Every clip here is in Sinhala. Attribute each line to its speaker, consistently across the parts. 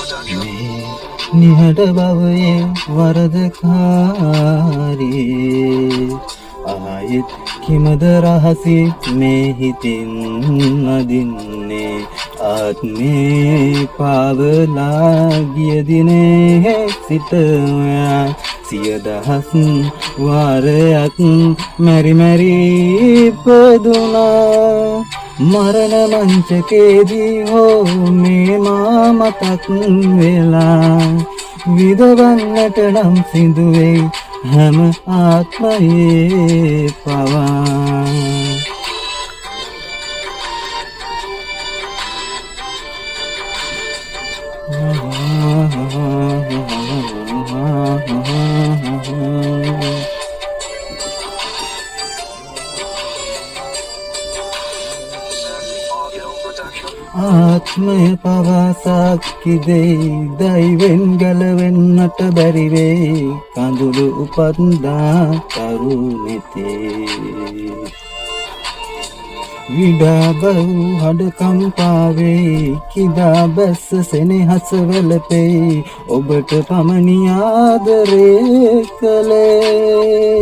Speaker 1: මේ නිහඬ බවයේ වරදකාරී ආයෙත් කිමද රහසි මේ හිතින් අදින්නේ ආත්මේ පාවලා ගිය දිනේ සිට ඔයා සිය දහස් වාරයක් මැරි මැරි ඉපදුනා මරණ මංචකේදී හෝ මේ මා මතක් වෙලා විඳවන්නට නම් සිදුවේ හැම ආත්මයේ පවා ආත්මය පවා සාක්කි දෙයි දෛවෙන් ගැලවෙන්නට බැරි වෙයි කඳුළු උපන්දා තරුණෙතේ විඩා බහු හඩ කම්පාවේ කිදා බැස්ස සෙනෙහස වැළපෙයි ඔබට පමණි ආදරේ කළේ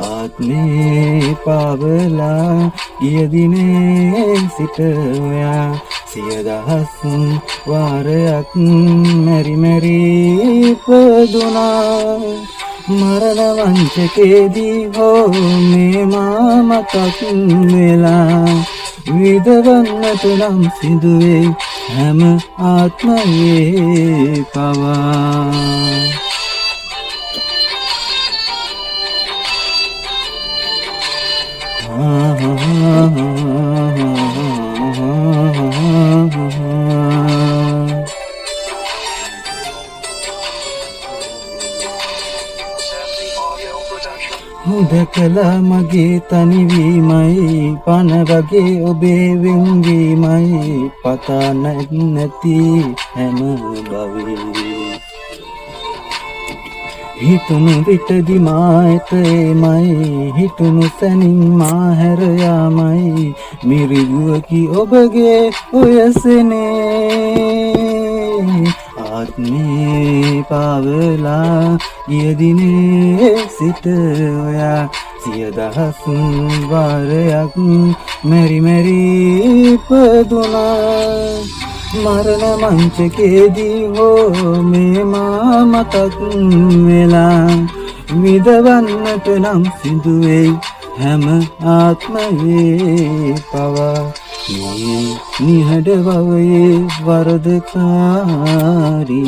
Speaker 1: ආත්මේ පාවලා ගිය දිනේ සිට ඔයා සිය දහස් වාරයක් මැරි මැරි ඉපදුනා මරණ වංචකේදී හෝ මේ මා මතක් වෙලා විඳවන්නට නම් සිදුවේ හැම ආත්මයේ පවා හුදකලා මගේ තනිවීමයි පන වගේ ඔබේ වෙන්වීමයි පතා නැති හැම බවේ හිතුණු විටදි මායතේමයි හිතුණු සැනින් මා හැර යාමයි මිරිගුවකි ඔබගේ ඔයසනේ ආත්මේ පාවලා ගිය දිනේ සිට ඔයා සිය දහස් වාරයක් මැරි මැරි ඉපදුනා මරණ මංචකේදී හෝ මේ මා මතක් වෙලා විඳවන්නට නම් සිදුවේ හැම ආත්මයේ පවා මේ නිහඬ බවයේ වරදකාරී